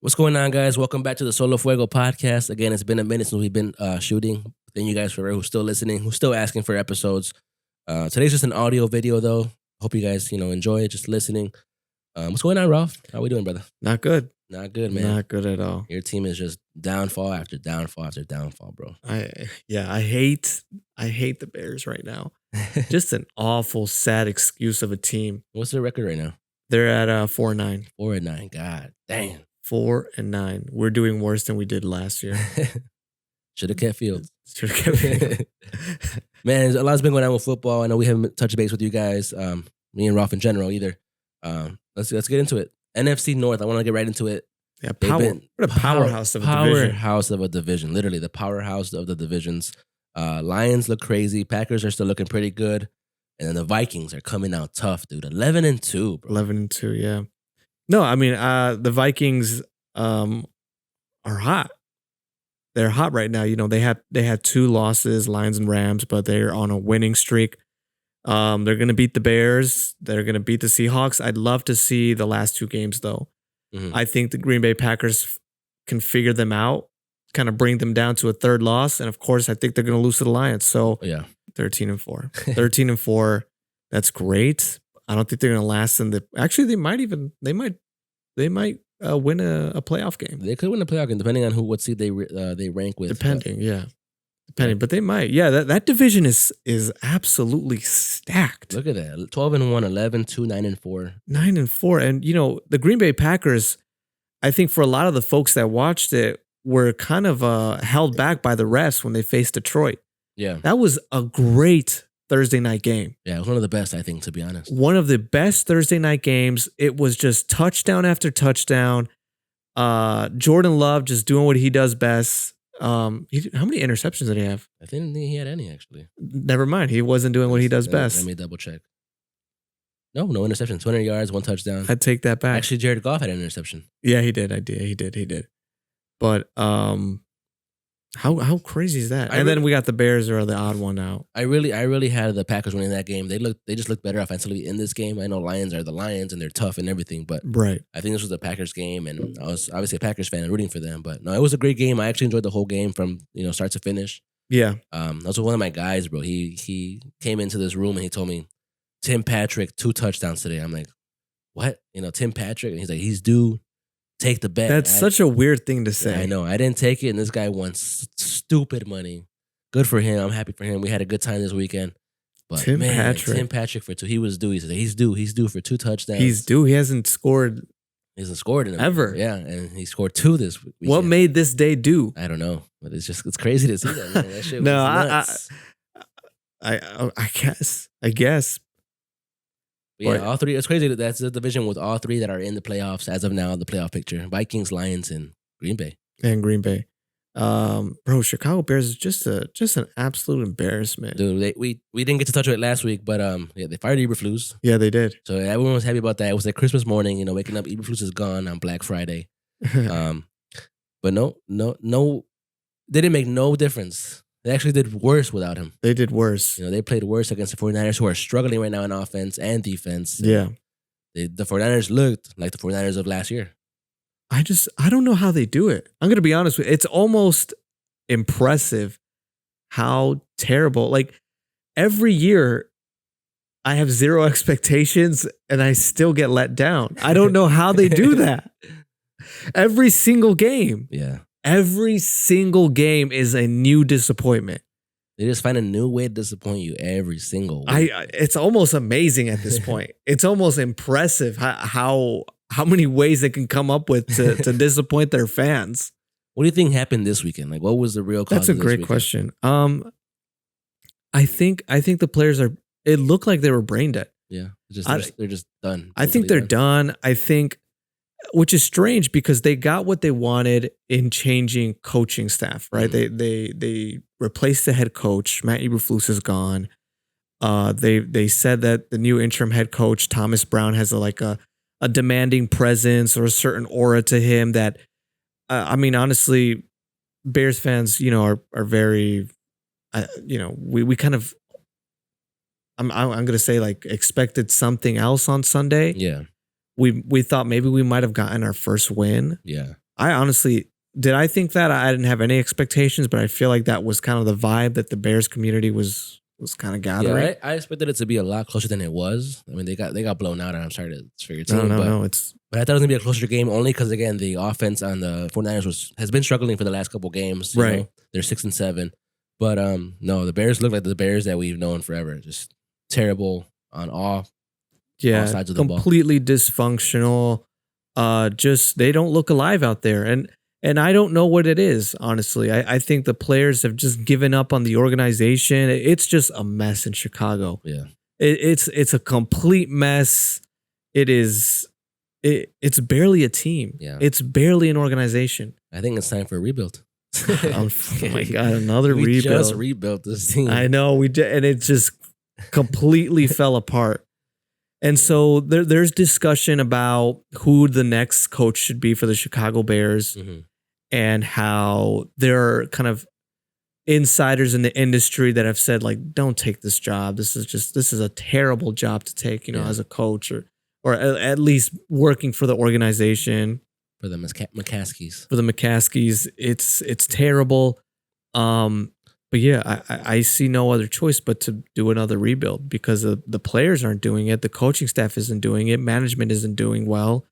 What's going on, guys? Welcome back to the Solo Fuego podcast. Again, it's been a minute since we've been shooting. Thank you guys for who's still listening, who's still asking for episodes. Today's just an audio video, though. Hope you guys, enjoy it, just listening. What's going on, Ralph? How we doing, brother? Not good. Not good, man. Not good at all. Your team is just downfall after downfall after downfall, bro. I hate the Bears right now. Just an awful, sad excuse of a team. What's their record right now? They're at 4-9. 4-9. God damn. 4-9. We're doing worse than we did last year. Should have kept Fields. Should have kept Fields. Man, a lot's been going on with football. I know we haven't touched base with you guys, me and Ralph in general either. Let's get into it. NFC North. I want to get right into it. Yeah, what a powerhouse of a division. Powerhouse of a division. Literally the powerhouse of the divisions. Lions look crazy. Packers are still looking pretty good. And then the Vikings are coming out tough, dude. 11-2, bro. 11-2, yeah. No, I mean, the Vikings are hot. They're hot right now. You know, they had 2 losses, Lions and Rams, but they're on a winning streak. They're going to beat the Bears. They're going to beat the Seahawks. I'd love to see the last 2 games, though. Mm-hmm. I think the Green Bay Packers can figure them out, kind of bring them down to a 3rd loss. And, of course, I think they're going to lose to the Lions. So, yeah, 13-4. 13-4, that's great. I don't think they're going to last in the. Actually, they might win a playoff game. They could win a playoff game depending on what seed they rank with. Depending, but they might. Yeah, that division is absolutely stacked. Look at that: 12-1, 11-2, 9-4, 9-4, and the Green Bay Packers. I think for a lot of the folks that watched it were kind of held back by the refs when they faced Detroit. Yeah, that was a great Thursday night game. Yeah, it was one of the best, I think, to be honest. One of the best Thursday night games. It was just touchdown after touchdown. Jordan Love just doing what he does best. How many interceptions did he have? I didn't think he had any, actually. Never mind. He wasn't doing what he does best. Let me double check. No interceptions. 200 yards, 1 touchdown. I'd take that back. Actually, Jared Goff had an interception. Yeah, he did. He did. But how crazy is that? Then we got the Bears are the odd one out. I really had the Packers winning that game. They just looked better offensively in this game. I know Lions are the Lions and they're tough and everything, but right. I think this was the Packers game, and I was obviously a Packers fan and rooting for them. But no, it was a great game. I actually enjoyed the whole game from start to finish. Yeah. That was one of my guys, bro. He came into this room and he told me, Tim Patrick 2 touchdowns today. I'm like, what? Tim Patrick, and he's like, he's due. Take the bet. That's such a weird thing to say. Yeah, I know. I didn't take it, and this guy won stupid money. Good for him. I'm happy for him. We had a good time this weekend. But Tim Patrick for 2. He was due. He said he's due. He's due for 2 touchdowns. He's due. He hasn't scored. He hasn't scored in ever. Yeah, and he scored 2 this weekend. What made this day due? I don't know, but it's crazy to see that. Man. That shit was nuts. I guess. Yeah, all 3. It's crazy that that's the division with all 3 that are in the playoffs as of now. The playoff picture: Vikings, Lions, and Green Bay. Bro, Chicago Bears is just an absolute embarrassment, dude. We didn't get to touch on it last week, but they fired Eberflus. Yeah, they did. So everyone was happy about that. It was like Christmas morning, waking up. Eberflus is gone on Black Friday. But no, they didn't make no difference. They actually did worse without him. They did worse. They played worse against the 49ers, who are struggling right now in offense and defense. Yeah. The 49ers looked like the 49ers of last year. I don't know how they do it. I'm going to be honest with you. It's almost impressive how terrible. Like, every year, I have 0 expectations and I still get let down. I don't know how they do that. Every single game. Yeah. Every single game is a new disappointment. They just find a new way to disappoint you every single week. It's almost amazing at this point. It's almost impressive how many ways they can come up with to disappoint their fans. What do you think happened this weekend? Like, what was the real cause? That's a great question. I think the players it looked like they were brain dead. Yeah. They're just done. I think they're done. I think, which is strange because they got what they wanted in changing coaching staff, right? Mm-hmm. They replaced the head coach. Matt Eberflus is gone. They said that the new interim head coach, Thomas Brown, has a demanding presence or a certain aura to him that, honestly, Bears fans, are very, we kind of, I'm going to say expected something else on Sunday. Yeah. We thought maybe we might have gotten our first win. Yeah. I honestly did. I think that I didn't have any expectations, but I feel like that was kind of the vibe that the Bears community was kind of gathering. Yeah, I expected it to be a lot closer than it was. I mean, they got blown out, and I'm sorry for your team. No, but I thought it was gonna be a closer game only because again, the offense on the 49ers has been struggling for the last couple games. Right. Know? They're 6-7, but no, the Bears look like the Bears that we've known forever. Just terrible on all sides of the ball. Completely dysfunctional. Just they don't look alive out there, and I don't know what it is, honestly. I think the players have just given up on the organization. It's just a mess in Chicago. Yeah. It's a complete mess. It's barely a team. Yeah. It's barely an organization. I think it's time for a rebuild. Oh my God, another we rebuild. Just rebuilt this team. I know, and it just completely fell apart. And so there's discussion about who the next coach should be for the Chicago Bears. Mm-hmm. And how there are kind of insiders in the industry that have said, like, don't take this job. This is a terrible job to take, as a coach or at least working for the organization. For the McCaskies. For the McCaskies, it's terrible. But yeah, I see no other choice but to do another rebuild because the players aren't doing it. The coaching staff isn't doing it. Management isn't doing well.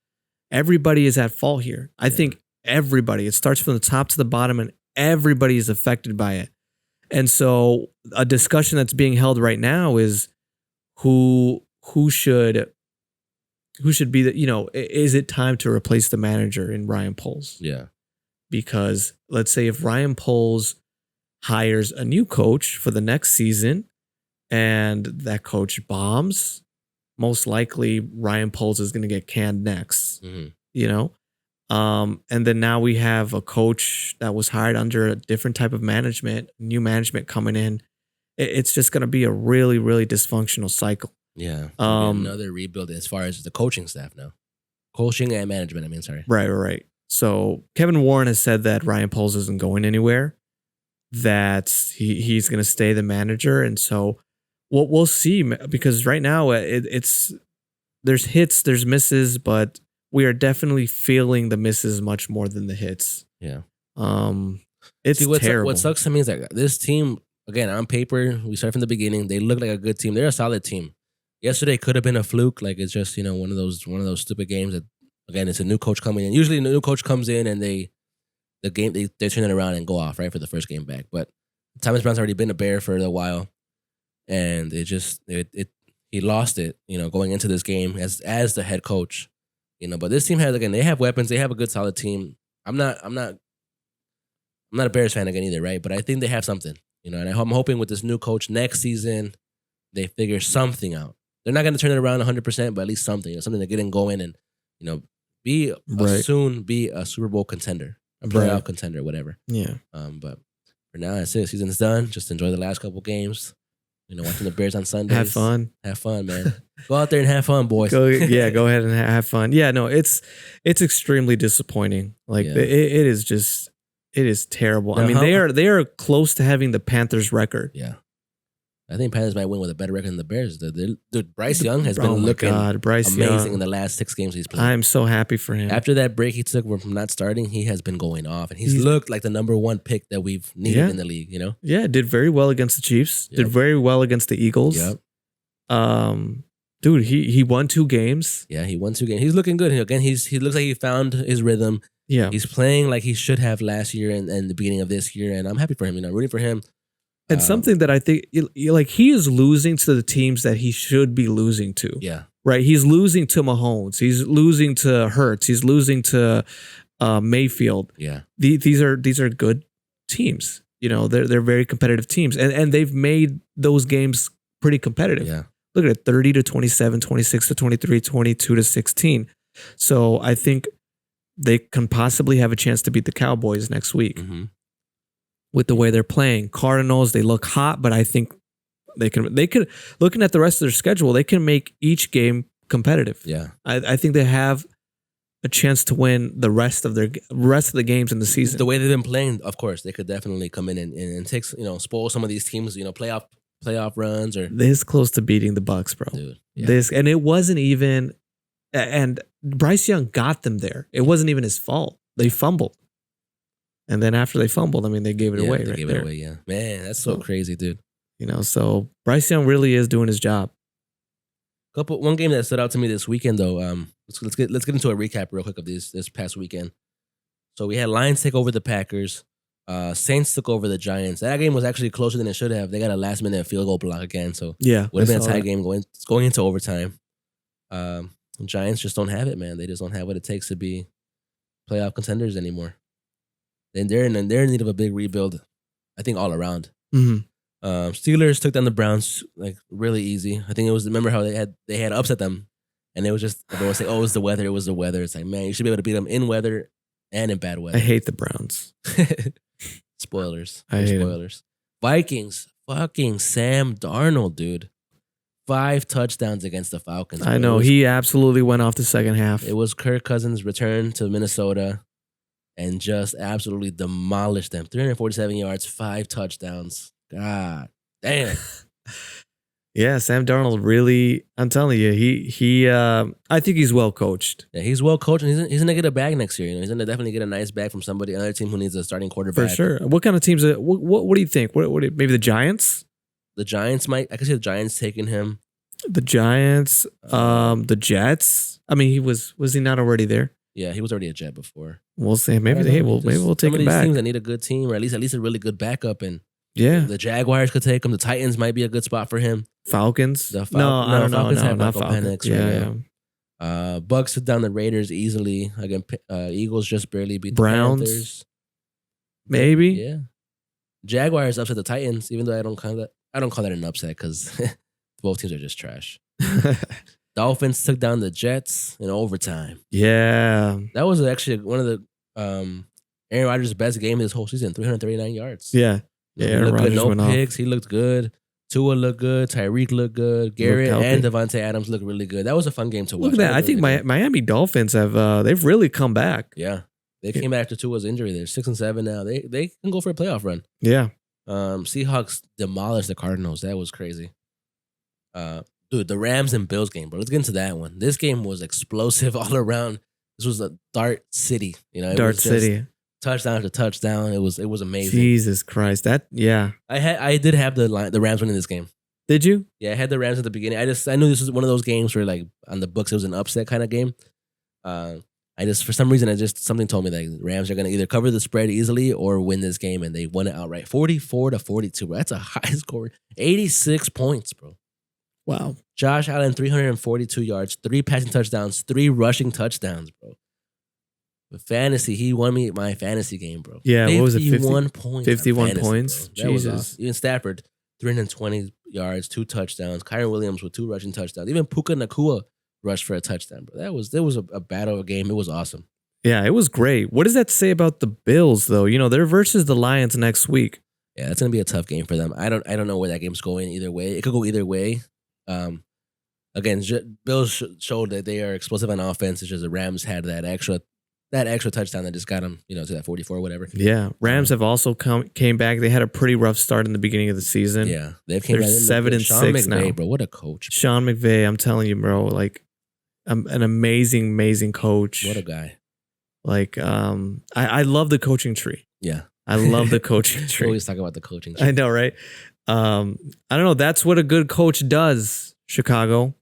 Everybody is at fault here. I think everybody. It starts from the top to the bottom, and everybody is affected by it. And so, a discussion that's being held right now is who should be the, is it time to replace the manager in Ryan Poles? Yeah, because let's say if Ryan Poles hires a new coach for the next season, and that coach bombs, most likely Ryan Poles is going to get canned next. Mm-hmm. And then now we have a coach that was hired under a different type of management, new management coming in. It's just going to be a really, really dysfunctional cycle. Yeah. Another rebuild as far as the coaching staff now. Coaching and management, Right. So Kevin Warren has said that Ryan Poles isn't going anywhere, that he's going to stay the manager. And so we'll see, because right now there's hits, there's misses, but we are definitely feeling the misses much more than the hits. Yeah. It's terrible. What sucks to me is that this team, again, on paper, we start from the beginning. They look like a good team. They're a solid team. Yesterday could have been a fluke. Like, it's just, one of those stupid games that, again, it's a new coach coming in. Usually, the new coach comes in and they turn it around and go off, right, for the first game back. But Thomas Brown's already been a Bear for a while, and he lost it, going into this game as the head coach. But this team they have weapons. They have a good, solid team. I'm not a Bears fan again either, right? But I think they have something, and I'm hoping with this new coach next season, they figure something out. They're not going to turn it around 100%, but at least something to get in going and, be a Super Bowl contender, a playoff contender, whatever. Yeah. But for now, that's it. Season's done. Just enjoy the last couple games. Watching the Bears on Sundays. Have fun, man. Go out there and have fun, boys. Go ahead and have fun. Yeah, no, it's extremely disappointing. Like it is terrible. Now, I mean, they are close to having the Panthers record. Yeah, I think Panthers might win with a better record than the Bears. Dude, Bryce Young has been looking amazing in the last 6 games he's played. I'm so happy for him. After that break he took from not starting, he has been going off, and he's looked like the number 1 pick that we've needed in the league. Yeah, did very well against the Chiefs. Yep. Did very well against the Eagles. Yep. Dude, he won 2 games. Yeah, he won 2 games. He's looking good. Again, he looks like he found his rhythm. Yeah, he's playing like he should have last year and the beginning of this year, and I'm happy for him. Rooting for him. And something that I think, like, he is losing to the teams that he should be losing to. Yeah. Right? He's losing to Mahomes. He's losing to Hurts. He's losing to Mayfield. Yeah. These are good teams. They're very competitive teams. And they've made those games pretty competitive. Yeah. Look at it, 30-27, 26-23, 22-16. So I think they can possibly have a chance to beat the Cowboys next week. Mm-hmm. With the way they're playing. Cardinals, they look hot, but I think they could looking at the rest of their schedule, they can make each game competitive. Yeah. I think they have a chance to win the rest of the games in the season. The way they've been playing, of course, they could definitely come in and take, spoil some of these teams, playoff runs or this close to beating the Bucs, bro. Dude, yeah. And it wasn't even, and Bryce Young got them there. It wasn't even his fault. they fumbled. And then after they fumbled, I mean, they gave it away. They right gave there. it away. Yeah, man, that's so crazy, dude. You know, so Bryce Young really is doing his job. One game that stood out to me this weekend, though. Let's get into a recap real quick of this past weekend. So we had Lions take over the Packers. Saints took over the Giants. That game was actually closer than it should have. They got a last minute field goal block again, so Yeah, would have been a tie game going into overtime. Giants just don't have it, man. They just don't have what it takes to be playoff contenders anymore. And they're in need of a big rebuild, I think, all around. Mm-hmm. Steelers took down the Browns like really easy. I think it was, remember how they had upset them, and it was just everyone was saying, "Oh, it was the weather. It was the weather." It's like, man, you should be able to beat them in weather and in bad weather. I hate the Browns. Spoilers. I hate spoilers. Vikings, fucking Sam Darnold, dude. 5 touchdowns against the Falcons. I know he absolutely went off the second half. It was Kirk Cousins' return to Minnesota, and just absolutely demolished them. 347 yards, 5 touchdowns. God damn. Yeah, Sam Darnold really, I'm telling you, he I think he's well coached. Yeah, he's well coached, and he's gonna get a bag next year. You know, he's gonna definitely get a nice bag from another team who needs a starting quarterback. For sure. What kind of teams? What do you think? Maybe the Giants? The Giants I could see the Giants taking him. The Giants, the Jets. I mean, was he not already there? Yeah, he was already a Jet before. We'll see. Maybe we'll take him back. Teams that need a good team, or at least a really good backup, and yeah, the Jaguars could take him. The Titans might be a good spot for him. Falcons. I don't know. Falcons have not Michael Falcons. Penix right now. Bucks took down the Raiders easily. Again, Eagles just barely beat the Browns. Panthers. Maybe. Yeah. Jaguars upset the Titans, even though I don't call that an upset because both teams are just trash. Dolphins took down the Jets in overtime. Yeah. That was actually one of the Aaron Rodgers' best game this whole season, 339 yards. Yeah. Yeah, Aaron Rodgers no picks. He looked good. Tua looked good. Tyreek looked good. Garrett and Devontae Adams looked really good. That was a fun game to watch. Look at that. I think Miami Dolphins they've really come back. Yeah. They came back after Tua's injury. They're 6-7 now. They can go for a playoff run. Yeah. Seahawks demolished the Cardinals. That was crazy. Dude, the Rams and Bills game, bro. Let's get into that one. This game was explosive all around. This was a Dart City. You know, Dart City. Touchdown after touchdown. It was amazing. Jesus Christ. I did have the Rams winning this game. Did you? Yeah, I had the Rams at the beginning. I knew this was one of those games where like on the books it was an upset kind of game. For some reason something told me that the Rams are gonna either cover the spread easily or win this game, and they won it outright. 44-42, bro. That's a high score. 86 points, bro. Wow. Josh Allen, 342 yards, 3 passing touchdowns, 3 rushing touchdowns, bro. With fantasy, he won me my fantasy game, bro. Yeah, what was it? 51 points. 51 points. Bro. Jesus. Awesome. Even Stafford, 320 yards, 2 touchdowns. Kyron Williams with 2 rushing touchdowns. Even Puka Nacua rushed for a touchdown, bro. There was a battle game. It was awesome. Yeah, it was great. What does that say about the Bills, though? You know, they're versus the Lions next week. Yeah, that's gonna be a tough game for them. I don't know where that game's going either way. It could go either way. Again, Bills showed that they are explosive on offense. It's just the Rams had that extra touchdown that just got them, to that 44 or whatever. Yeah, Rams have also came back. They had a pretty rough start in the beginning of the season. Yeah, they've came back. 7-6 McVay, now, bro. What a coach! Sean McVay, I'm telling you, bro. Like, an amazing coach. What a guy! Like, I love the coaching tree. Yeah, I love the coaching tree. We always talk about the coaching tree. I know, right? I don't know. That's what a good coach does. Chicago.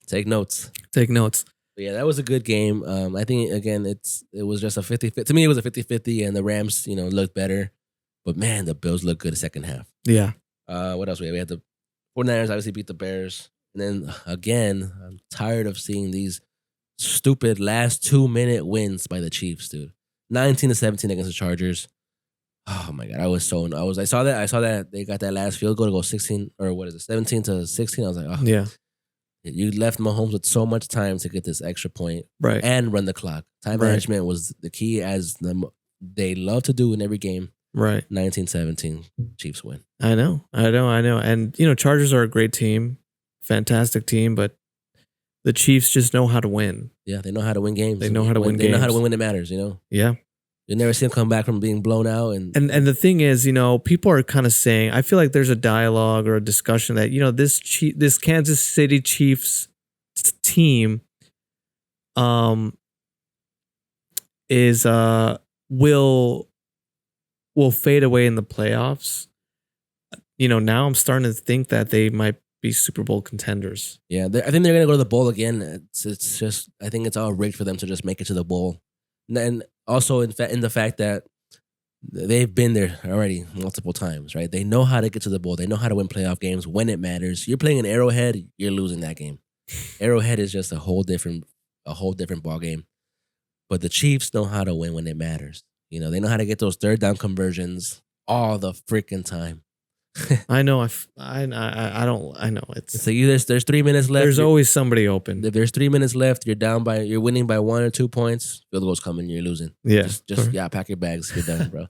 Take notes. Take notes. But yeah, that was a good game. I think, again, it was just a 50-50. To me, it was a 50-50, and the Rams, looked better. But, man, the Bills looked good the second half. Yeah. What else we had? We had the 49ers obviously beat the Bears. And then, again, I'm tired of seeing these stupid last 2-minute wins by the Chiefs, dude. 19-17 against the Chargers. Oh, my God. I saw that they got that last field goal to go 16, or what is it, 17-16. I was like, oh. Yeah. You left Mahomes with so much time to get this extra point, right, and run the clock. Time management was the key, as they love to do in every game. Right. 19-17, Chiefs win. I know. And, Chargers are a great team, fantastic team, but the Chiefs just know how to win. Yeah, they know how to win games. They know how to win games. They know how to win when it matters, Yeah. You never see them come back from being blown out. And the thing is, people are kind of saying, I feel like there's a dialogue or a discussion that, this Kansas City Chiefs team is will fade away in the playoffs. Now I'm starting to think that they might be Super Bowl contenders. Yeah, I think they're gonna go to the bowl again. It's just I think it's all rigged for them to just make it to the bowl, and also in the fact that they've been there already multiple times, right? They know how to get to the bowl. They know how to win playoff games when it matters. You're playing an Arrowhead, you're losing that game. Arrowhead is just a whole different ball game. But the Chiefs know how to win when it matters. They know how to get those third down conversions all the freaking time. I know. I don't. I know. It's so there's 3 minutes left. There's always somebody open. If there's 3 minutes left, you're winning by 1 or 2 points. Field goal's coming, you're losing. Yeah, just pack your bags. You're done, bro.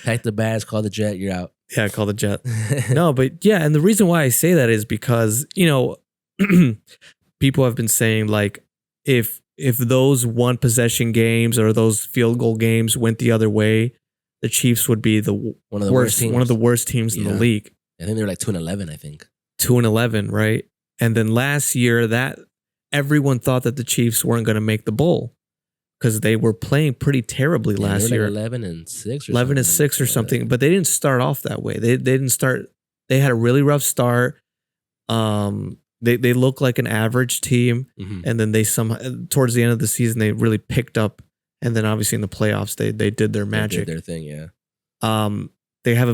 Pack the bags. Call the jet. You're out. Yeah, call the jet. No, but yeah, and the reason why I say that is because people have been saying like if those one possession games or those field goal games went the other way, the Chiefs would be one of the worst teams in the league. I think they're like 2-11. I think 2-11, right? And then last year, that everyone thought that the Chiefs weren't going to make the bowl because they were playing pretty terribly last year. 11-6, 11-6 or something. But they didn't start off that way. They didn't start. They had a really rough start. They look like an average team, and then they towards the end of the season they really picked up. And then obviously in the playoffs, they did their magic. They did their thing, yeah. They have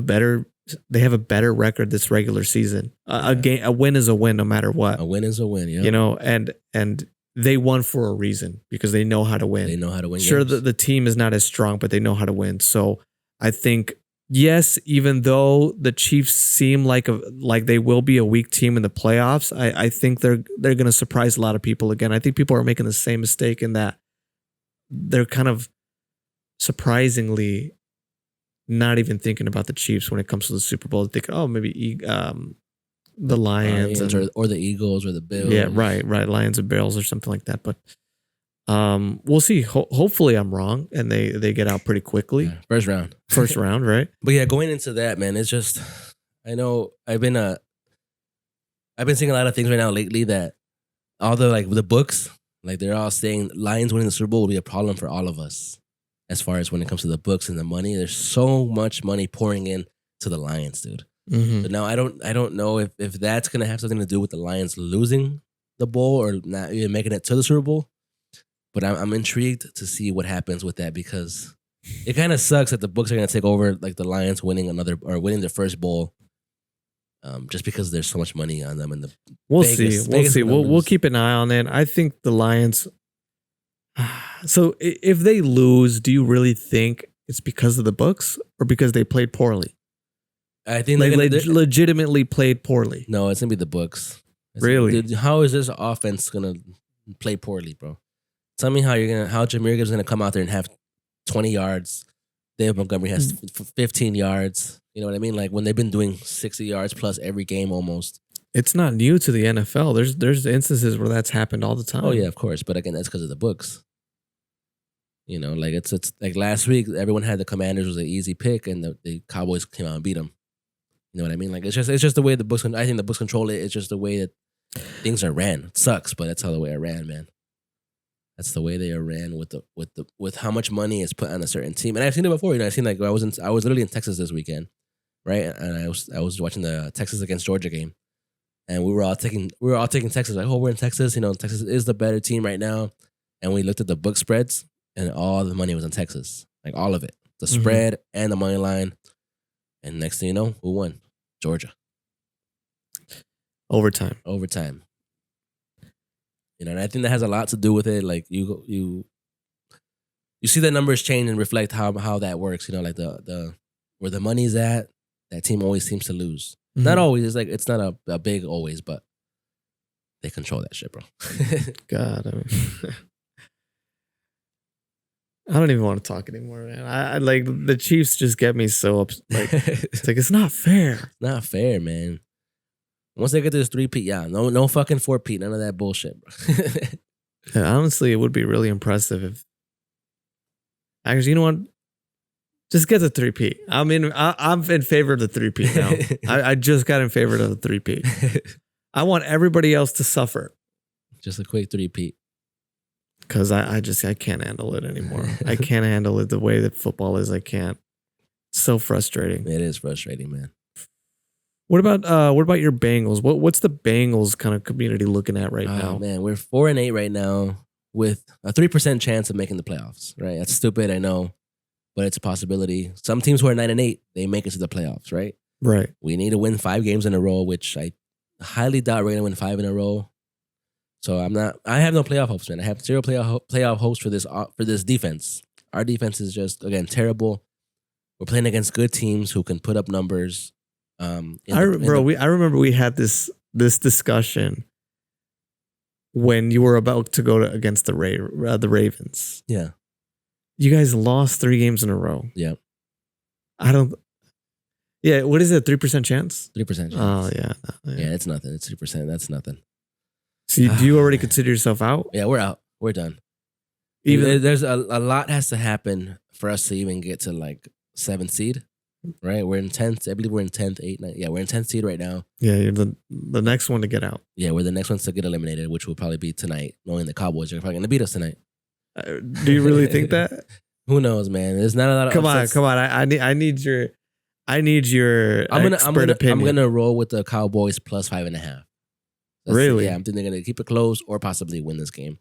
a better record this regular season. A win is a win, no matter what. A win is a win, yeah. And they won for a reason because they know how to win. They know how to win. Sure, games. the team is not as strong, but they know how to win. So I think yes, even though the Chiefs seem like they will be a weak team in the playoffs, I think they're going to surprise a lot of people again. I think people are making the same mistake in that they're kind of surprisingly not even thinking about the Chiefs when it comes to the Super Bowl. They're thinking, oh, maybe the Lions or the Eagles or the Bills. Yeah, right. Lions and Bills or something like that. But we'll see. Hopefully I'm wrong and they get out pretty quickly. Yeah, first round, right? But yeah, going into that, man, it's just I know I've been seeing a lot of things right now lately that all the books. Like they're all saying Lions winning the Super Bowl will be a problem for all of us as far as when it comes to the books and the money. There's so much money pouring in to the Lions, dude. Mm-hmm. But now I don't know if that's going to have something to do with the Lions losing the bowl or not even making it to the Super Bowl. But I'm intrigued to see what happens with that because it kind of sucks that the books are going to take over like the Lions winning their first bowl. Just because there's so much money on them in the we'll see. We'll keep an eye on it. I think the Lions. So if they lose, do you really think it's because of the books or because they played poorly? I think they legitimately played poorly. No, it's gonna be the books. Really? Dude, how is this offense gonna play poorly, bro? Tell me how Jahmyr Gibbs gonna come out there and have 20 yards. David Montgomery has 15 yards. You know what I mean? Like when they've been doing 60 yards plus every game almost. It's not new to the NFL. There's instances where that's happened all the time. Oh yeah, of course. But again, that's because of the books. Like it's like last week, everyone had the Commanders was an easy pick, and the Cowboys came out and beat them. You know what I mean? Like it's just the way the books. I think the books control it. It's just the way that things are ran. It sucks, but that's how the way it ran, man. That's the way they are ran with how much money is put on a certain team. And I've seen it before. I've seen I was literally in Texas this weekend. Right, and I was watching the Texas against Georgia game, and we were all taking Texas. Like, oh, we're in Texas. Texas is the better team right now. And we looked at the book spreads, and all the money was on Texas, like all of it, the spread and the money line. And next thing you know, who won? Georgia. Overtime. And I think that has a lot to do with it. Like you see the numbers change and reflect how that works. Like the where the money's at. That team always seems to lose. Mm-hmm. Not always. It's not a big always, but they control that shit, bro. God, I don't even want to talk anymore, man. I like the Chiefs just get me so upset. It's like it's not fair. Not fair, man. Once they get to this 3-peat, no fucking 4-peat, none of that bullshit, bro. Yeah, honestly, it would be really impressive if. Actually, you know what? Just get the 3-peat. I'm in favor of the 3-peat now. I just got in favor of the 3-peat. I want everybody else to suffer. Just a quick 3-peat. because I can't handle it anymore. I can't handle it the way that football is. I can't. So frustrating. It is frustrating, man. What about your Bengals? What's the Bengals kind of community looking at right now? Man, we're 4-8 right now with a 3% chance of making the playoffs. Right? That's stupid, I know, but it's a possibility. Some teams who are 9-8, they make it to the playoffs. Right? Right. We need to win 5 games in a row, which I highly doubt we're gonna win 5 in a row. So I have no playoff hopes, man. I have 0 playoff hopes for this defense. Our defense is just, again, terrible. We're playing against good teams who can put up numbers. I remember we had this discussion when you were about to go against the Ravens. Yeah. You guys lost 3 games in a row. Yeah. Yeah, what is it? 3% chance? 3% chance. Oh, yeah. Yeah, it's nothing. It's 3%. That's nothing. So do you already consider yourself out? Yeah, we're out. We're done. Even there's a lot has to happen for us to even get to like 7th seed, right? We're in 10th. I believe we're in 10th, 8th, 9th. Yeah, we're in 10th seed right now. Yeah, you're the next one to get out. Yeah, we're the next ones to get eliminated, which will probably be tonight, knowing the Cowboys are probably going to beat us tonight. Do you really think that? Who knows, man? There's not a lot of Come on. I need your expert opinion. I'm gonna roll with the Cowboys plus 5.5. Really? Yeah, I'm thinking they're gonna keep it close or possibly win this game.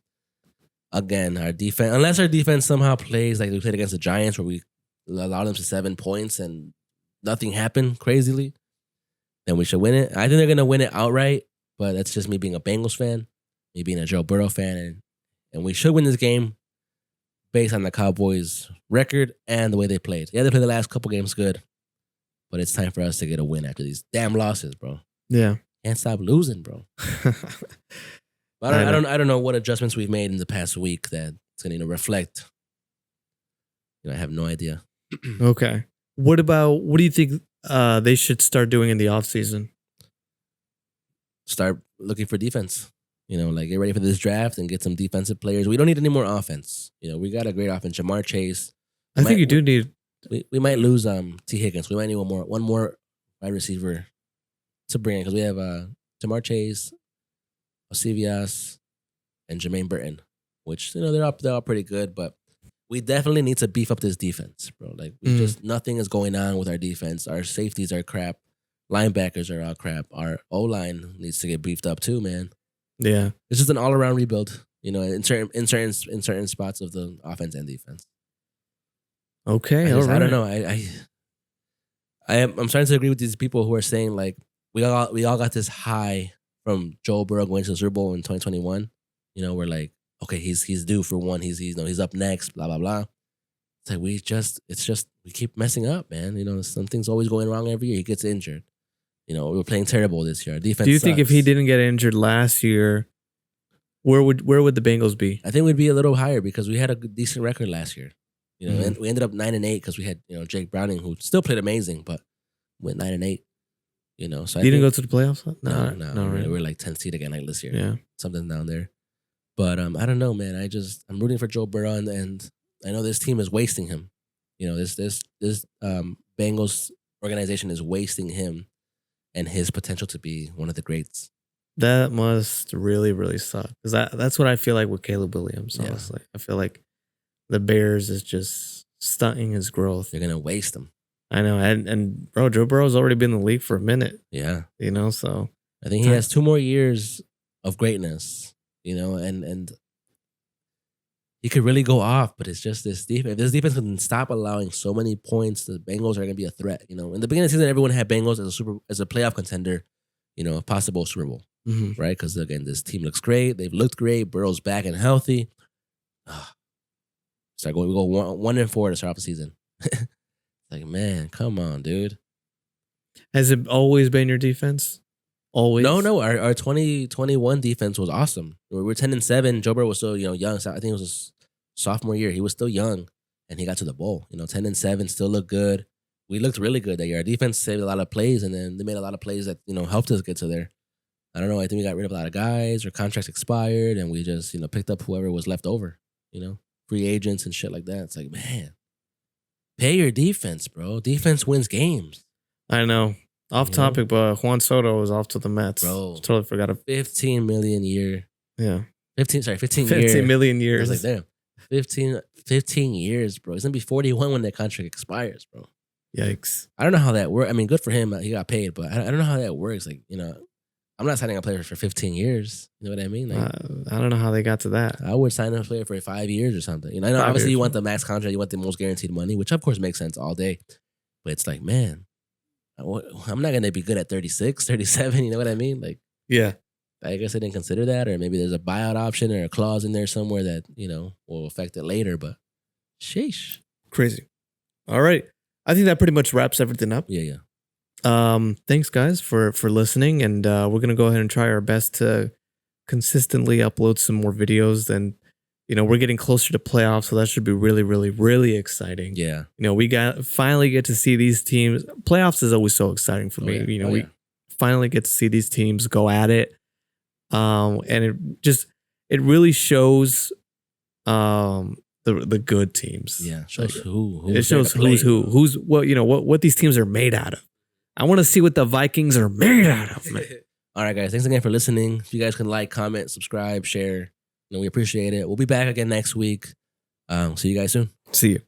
Again, our defense, unless our defense somehow plays like we played against the Giants, where we allowed them to 7 points and nothing happened crazily, then we should win it. I think they're gonna win it outright, but that's just me being a Bengals fan, me being a Joe Burrow fan, and we should win this game based on the Cowboys' record and the way they played. Yeah, they played the last couple games good, but it's time for us to get a win after these damn losses, bro. Yeah. Can't stop losing, bro. But I don't know what adjustments we've made in the past week that it's going to reflect. I have no idea. Okay. What do you think they should start doing in the offseason? Start looking for defense. Like get ready for this draft and get some defensive players. We don't need any more offense. We got a great offense. Jamar Chase. I think you do need. We might lose T. Higgins. We might need one more wide receiver to bring in because we have Jamar Chase, Osivias, and Jermaine Burton, which they're all pretty good, but we definitely need to beef up this defense, bro. Like nothing is going on with our defense. Our safeties are crap. Linebackers are all crap. Our O-line needs to get beefed up too, man. Yeah, it's just an all-around rebuild. In certain spots of the offense and defense. Okay, all right. I don't know. I'm starting to agree with these people who are saying like we all got this high from Joe Burrow going to the Super Bowl in 2021. We're like, okay, he's due for one. He's up next. Blah blah blah. It's like we keep messing up, man. Something's always going wrong every year. He gets injured. We were playing terrible this year. Our defense. Do you think if he didn't get injured last year, where would the Bengals be? I think we'd be a little higher because we had a decent record last year. And we ended up 9-8 because we had Jake Browning, who still played amazing, but went 9-8. So he didn't go to the playoffs. No, right. We're like 10th seed again like this year. Yeah, something down there. But I don't know, man. I'm rooting for Joe Burrow, and I know this team is wasting him. This Bengals organization is wasting him and his potential to be one of the greats. That must really, really suck because that's what I feel like with Caleb Williams. Honestly, I feel like the Bears is just stunting his growth. They're gonna waste him. I know, and bro, Joe Burrow's already been in the league for a minute. Yeah, so I think he has 2 more years of greatness. And he could really go off, but it's just this defense. If this defense can stop allowing so many points, the Bengals are gonna be a threat. In the beginning of the season, everyone had Bengals as a playoff contender. A possible Super Bowl, right? Because again, this team looks great. They've looked great. Burrow's back and healthy. We go 1-4 to start off the season. Like, man, come on, dude. Has it always been your defense? Always? No. Our 2021 defense was awesome. We were 10-7. Joe Burrow was still young. So I think it was his sophomore year. He was still young, and he got to the bowl. 10-7, still looked good. We looked really good that year. Our defense saved a lot of plays, and then they made a lot of plays that helped us get to there. I don't know. I think we got rid of a lot of guys. Our contracts expired, and we just picked up whoever was left over. Free agents and shit like that. It's like, man, pay your defense, bro. Defense wins games. I know. Off topic, but Juan Soto was off to the Mets. Bro, totally forgot. $15 million a year. Yeah. 15 years. 15 million I years. was like, damn, 15 years, bro. He's gonna be 41 when that contract expires, bro. Yikes. I don't know how that works. I mean, good for him. He got paid, but I don't know how that works. Like, I'm not signing a player for 15 years. You know what I mean? Like, I don't know how they got to that. I would sign a player for 5 years or something. I know obviously you want the max contract, you want the most guaranteed money, which of course makes sense all day. But it's like, man, I'm not gonna be good at 36, 37. You know what I mean? Like, yeah. I guess I didn't consider that, or maybe there's a buyout option or a clause in there somewhere that will affect it later. But sheesh, crazy. All right, I think that pretty much wraps everything up. Yeah. Thanks guys for listening, and we're gonna go ahead and try our best to consistently upload some more videos. And we're getting closer to playoffs, so that should be really, really, really exciting. Yeah. We finally get to see these teams. Playoffs is always so exciting for me. Yeah. We finally get to see these teams go at it. And it really shows the good teams. Yeah, shows who. It shows who's what these teams are made out of. I want to see what the Vikings are made out of, man. All right, guys. Thanks again for listening. If you guys can like, comment, subscribe, share, we appreciate it. We'll be back again next week. See you guys soon. See you.